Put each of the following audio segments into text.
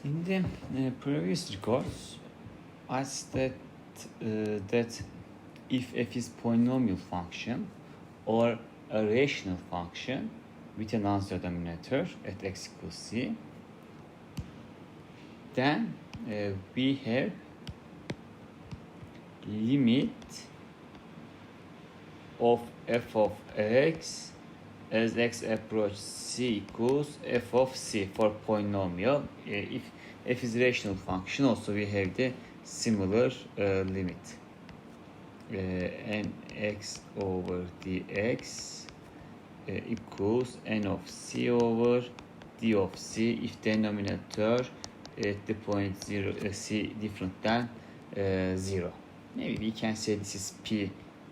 In the previous records, I said that if f is polynomial function or a rational function with a non-zero denominator at x equals c, then we have limit of f of x as x approaches c equals f of c for polynomial. If f is rational function, also we have the similar limit. Nx over dx equals n of c over d of c if denominator at the point 0 c different than 0. Maybe we can say this is p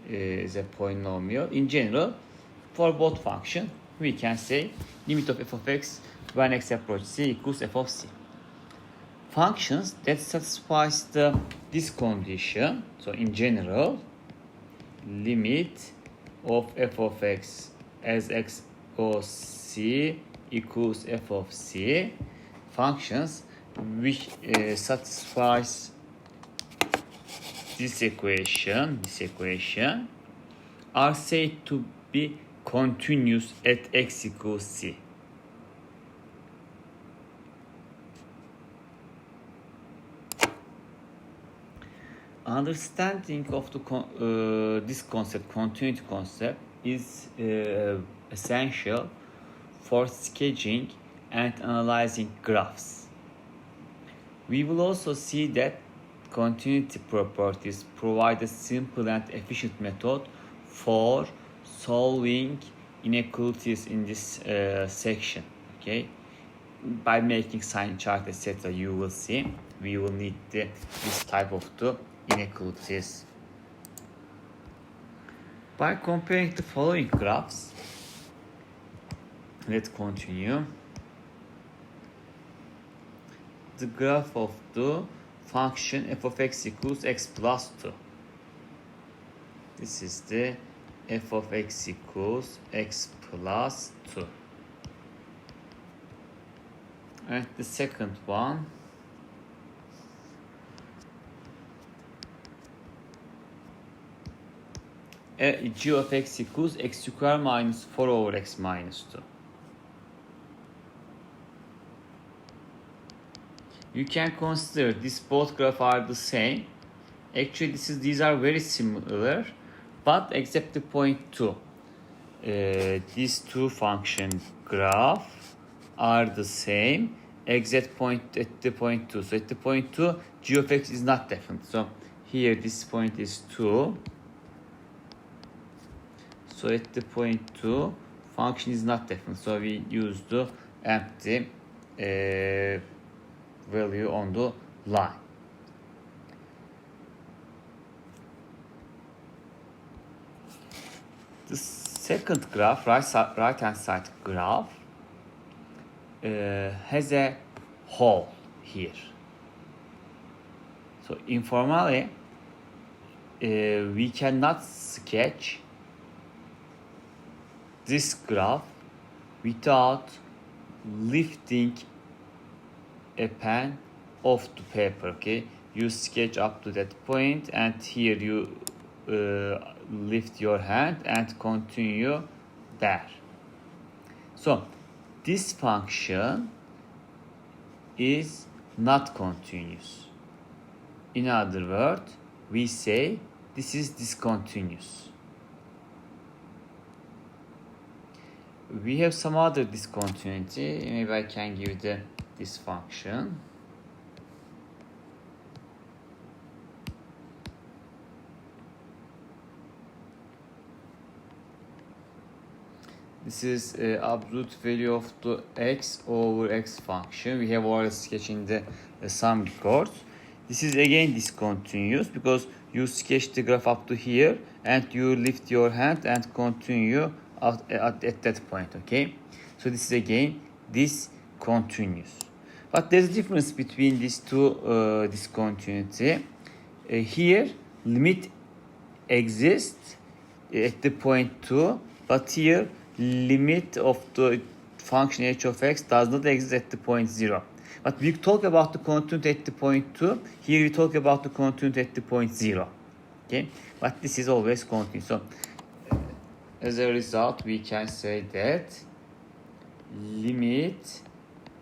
is a polynomial. In general, for both function, we can say limit of f of x when x approaches c equals f of c. Functions that satisfies this condition, so in general, limit of f of x as x goes c equals f of c, functions which satisfies this equation are said to be continuous at x equals c. Understanding of this concept, continuity concept, is essential for sketching and analyzing graphs. We will also see that continuity properties provide a simple and efficient method for solving inequalities in this section. Okay, by making sign chart, etc., you will see we will need this type of inequalities. By comparing the following graphs, let's continue. The graph of the function f of x equals x plus 2. This is the f of x equals x plus 2. And the second one, g of x equals x squared minus 4 over x minus 2. You can consider these both graphs are the same. Actually, these are very similar, but except the point 2. These two function graphs are the same except at the point 2. So at the point 2, g of x is not different. So here this point is 2. So at the point 2, function is not different. So we use the empty value on the line. The second graph, right hand side graph, has a hole here. So informally, we cannot sketch this graph without lifting a pen off the paper. Okay, you sketch up to that point, and here you lift your hand and continue there. So this function is not continuous. In other words, we say this is discontinuous. We have some other discontinuity. Maybe I can give this function. This is absolute value of the x over x function. We have already sketched in the some records. This is again discontinuous because you sketch the graph up to here and you lift your hand and continue at that point. Okay, so this is again discontinuous. But there's a difference between these two discontinuity. Here limit exists at the point 2, but here limit of the function h of x does not exist at the point 0. But we talk about the continuity at the point 2. Here we talk about the continuity at the point 0. Okay, but this is always continuous. So as a result, we can say that limit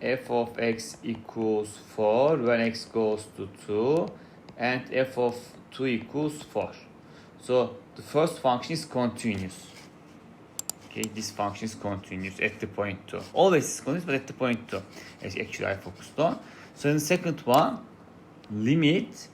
f of x equals 4 when x goes to 2 and f of 2 equals 4. So the first function is continuous. Okay, this function is continuous at the point 2. Always is continuous, but at the point 2. As actually I focused on. So in the second one, limit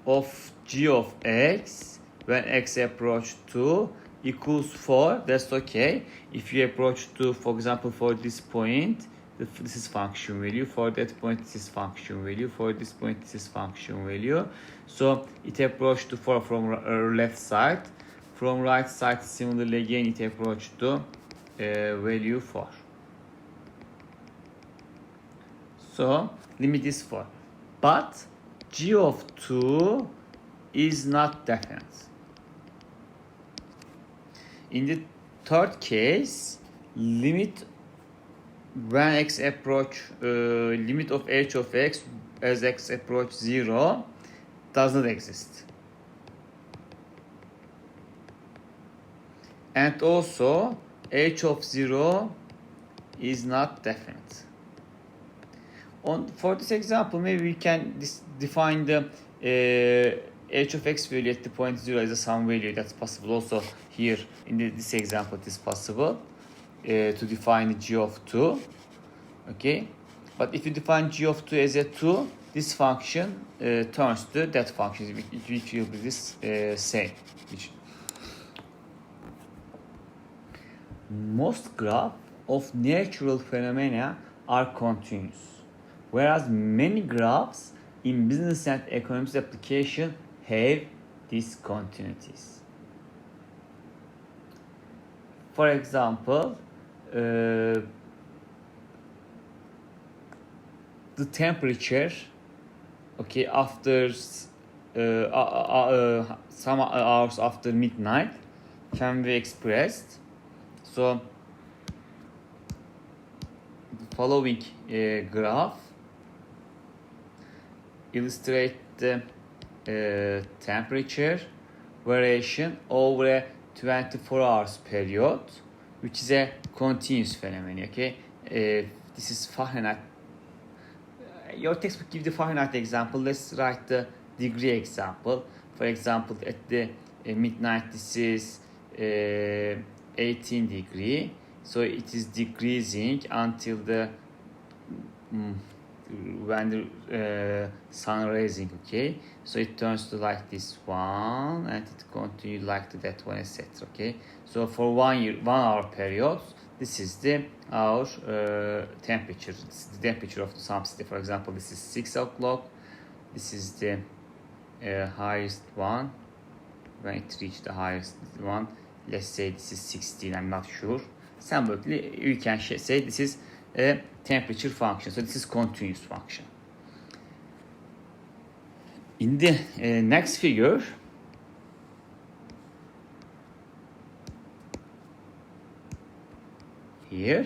of g of x when x approach 2 equals 4. That's okay. If you approach 2, for example, for this point, this is function value. For that point, this is function value. For this point, this is function value. So it approached to 4 from left side. From right side, similarly again, it approached to value 4. So limit is 4. But g of 2 is not definite. In the third case, limit when x approach limit of h of x as x approach 0 does not exist. And also h of 0 is not definite. For this example, maybe we can define the h of x value at the point 0 as a some value. That's possible also here in this example. It is possible to define g of 2. Okay, but if you define g of 2 as a 2, this function turns to that function, which will be this same. Most graphs of natural phenomena are continuous, whereas many graphs in business and economics application have discontinuities. For example, the temperature, okay, after some hours after midnight can be expressed. So the following graph illustrates the temperature variation over a 24 hours period, which is a continuous phenomenon. Okay, this is Fahrenheit. Your textbook gives the Fahrenheit example. Let's write the degree example. For example, at the midnight, this is 18 degree. So it is decreasing until the when the sun rising. Okay, so it turns to like this one, and it continues like to that one, etc. Okay, so for 1 hour period, this is our temperature. This is the temperature of some city. For example, this is 6 o'clock. This is the highest one. When it reached the highest one, let's say this is 16. I'm not sure. Symbolically, we can say this is a temperature function. So this is continuous function. In the next figure, here,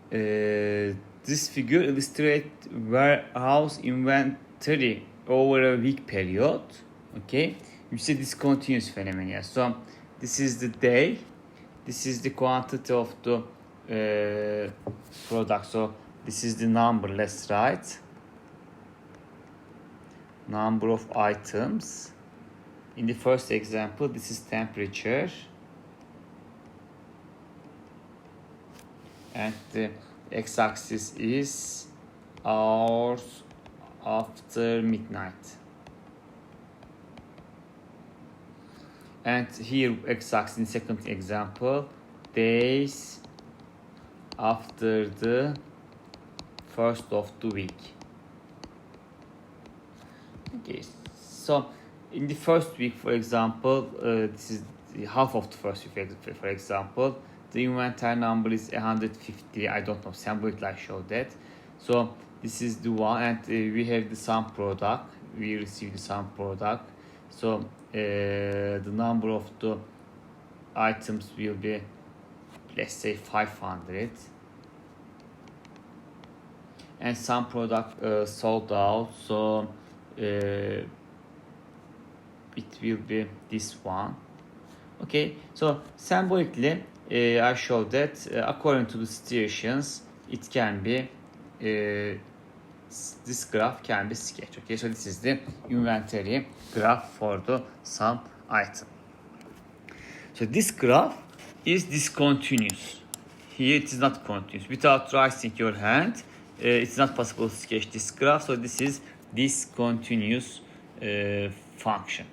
this figure illustrates warehouse inventory over a week period. Okay, you see this continuous phenomenon. So this is the day, this is the quantity of the product. So this is the number. Let's write number of items. In the first example, this is temperature, and the x-axis is hours after midnight, and here x-axis in second example, days after the first of the week. Okay, so in the first week, for example, this is the half of the first week. For example, the inventory number is 150. I don't know, symbolic I show that. So this is the one, and we have the sum product. We receive the sum product. So the number of the items will be, let's say, 500. and some product sold out, so it will be this one. Okay, so symbolically I show that according to the situations it can be this graph can be sketched. Okay, so this is the inventory graph for the some item. So this graph is discontinuous. Here it is not continuous. Without raising your hand, it's not possible to sketch this graph. So this is discontinuous function.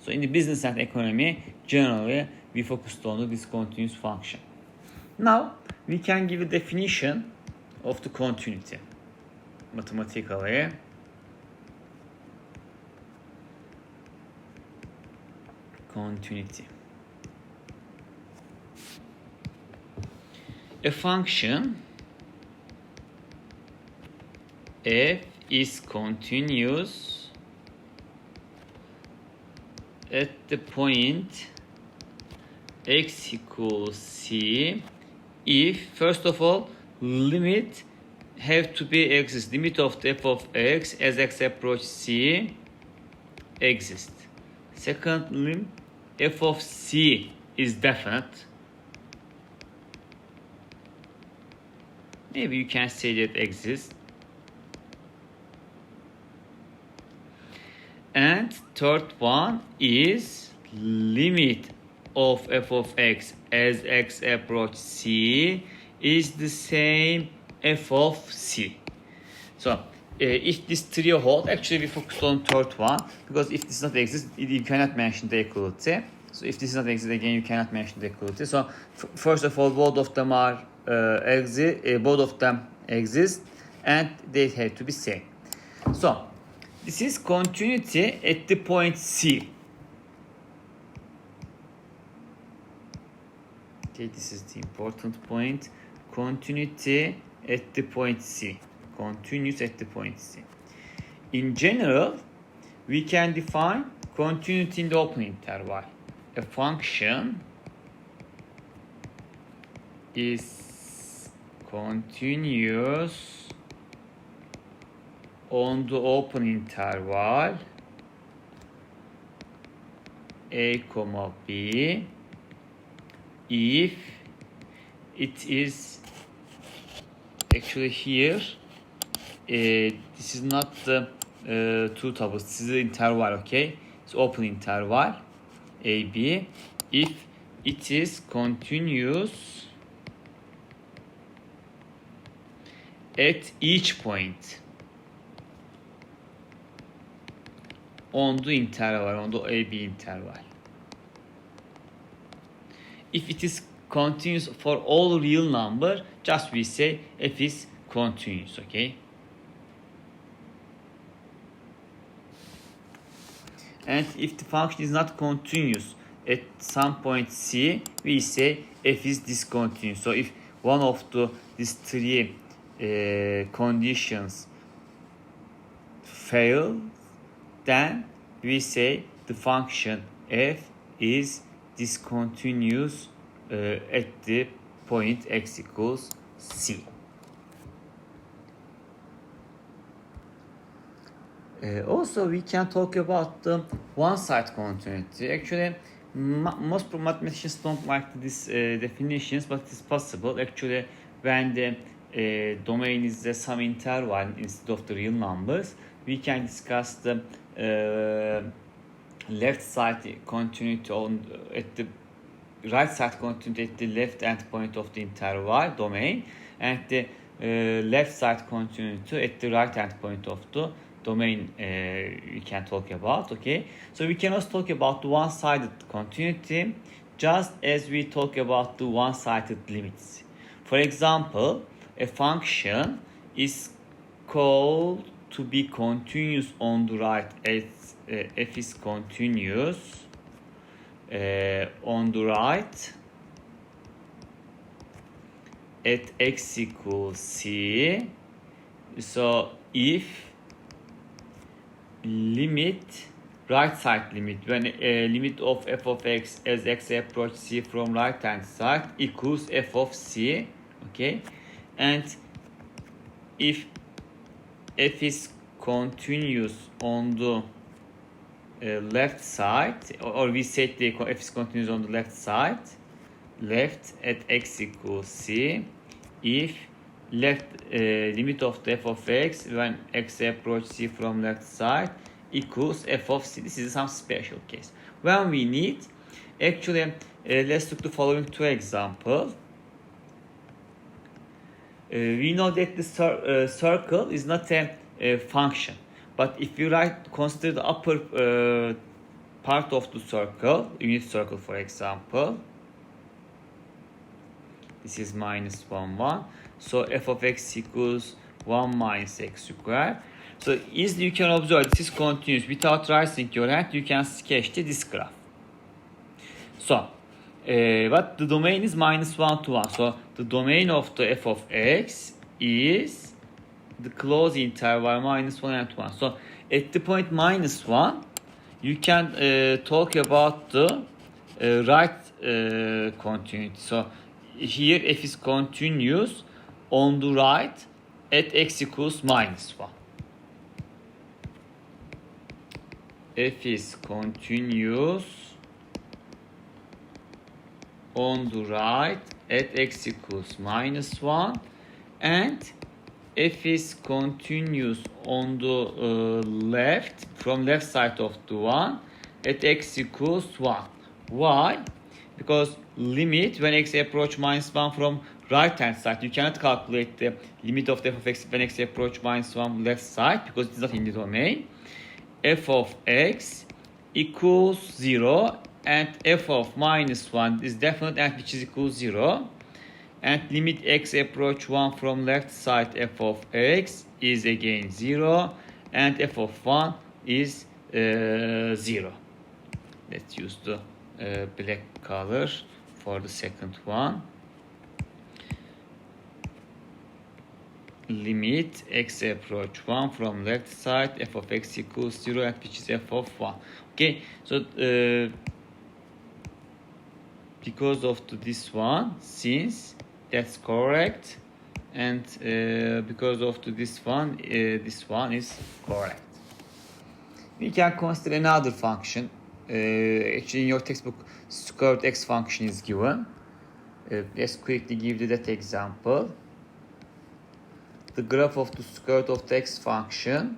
So in the business and economy, generally we focused on the discontinuous function. Now we can give a definition of the continuity mathematically. Continuity. A function f is continuous at the point x equals c if, first of all, limit have to be exist. Limit of the f of x as x approaches c exists. Secondly, f of c is definite. Maybe you can say that exists. And third one is limit of f of x as x approaches c is the same f of c. So if this trio hold, actually we focus on third one, because if this does not exist, you cannot mention the equality. So if this does not exist, again you cannot mention the equality. So first of all, both of them are both of them exist, and they have to be same. So this is continuity at the point C. Okay, this is the important point. Continuity at the point C. Continuous at the point C. In general, we can define continuity in the open interval. A function is continuous on the open interval a comma b if it is actually here this is not the two tables, this is the interval. Okay, it's open interval a b if it is continuous at each point on the interval, on the AB interval. If it is continuous for all real number, just we say f is continuous. Okay. And if the function is not continuous at some point C, we say f is discontinuous. So if one of these three conditions fail, then we say the function f is discontinuous at the point x equals c. Also, we can talk about the one-side continuity. Actually, most mathematicians don't like these definitions, but it's possible. Actually, when the domain is the some interval instead of the real numbers, we can discuss the left side continuity at the right side continuity at the left end point of the interval domain, and the left side continuity at the right end point of the domain we can talk about. Okay, so we can also talk about the one-sided continuity just as we talk about the one-sided limits. For example, a function is called to be continuous on the right as f is continuous on the right at x equals c. So if limit, right side limit, when limit of f of x as x approaches c from right hand side equals f of c. Okay, and if f is continuous on the left side, or we set the f is continuous on the left side, left at x equals c, if left limit of the f of x when x approach c from left side equals f of c. This is some special case. When we need, actually, let's look the following two examples. We know that the circle is not a function, but if you consider the upper part of the circle, unit circle for example, this is minus 1, 1. So f of x equals 1 minus x squared. So easily you can observe this is continuous. Without raising your hand, you can sketch this graph. So, but the domain is minus 1 to 1. So the domain of the f of x is the closed interval minus 1 and 1. So at the point minus 1, you can talk about the right continuity. So here f is continuous on the right at x equals minus 1. F is continuous on the right at x equals minus 1, and f is continuous on the left, from left side of the 1 at x equals 1. Why? Because limit when x approach minus 1 from right hand side, you cannot calculate the limit of the f of x when x approach minus 1 left side because it is not in the domain. F of x equals 0 and f of minus 1 is definite and which is equals 0, and limit x approach 1 from left side f of x is again 0 and f of 1 is 0. Let's use the black color for the second one. Limit x approach 1 from left side f of x equals 0 and which is f of 1. Okay, so because of this one, since that's correct, and because of this one is correct. We can consider another function. Actually, in your textbook, square root x function is given. Let's quickly give that example. The graph of the square root of the x function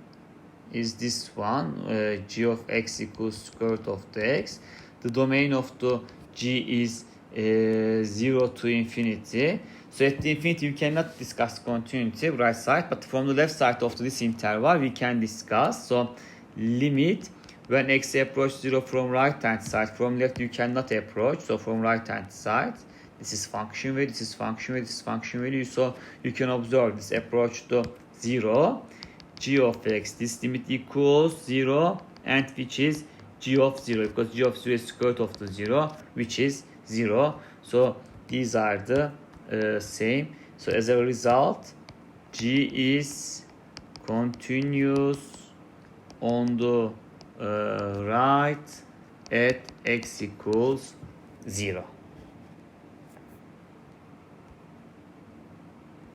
is this one, g of x equals square root of the x. The domain of the g is 0 to infinity. So at the infinity, you cannot discuss continuity, right side, but from the left side of this interval, we can discuss. So limit when x approach 0 from right hand side, from left you cannot approach, so from right hand side, this is function value, this is function value, this is function value. So you can observe this approach to 0, g of x, this limit equals 0, and which is g of 0, because g of 0 is square root of the 0, which is 0. So these are the same. So as a result, g is continuous on the right at x equals 0.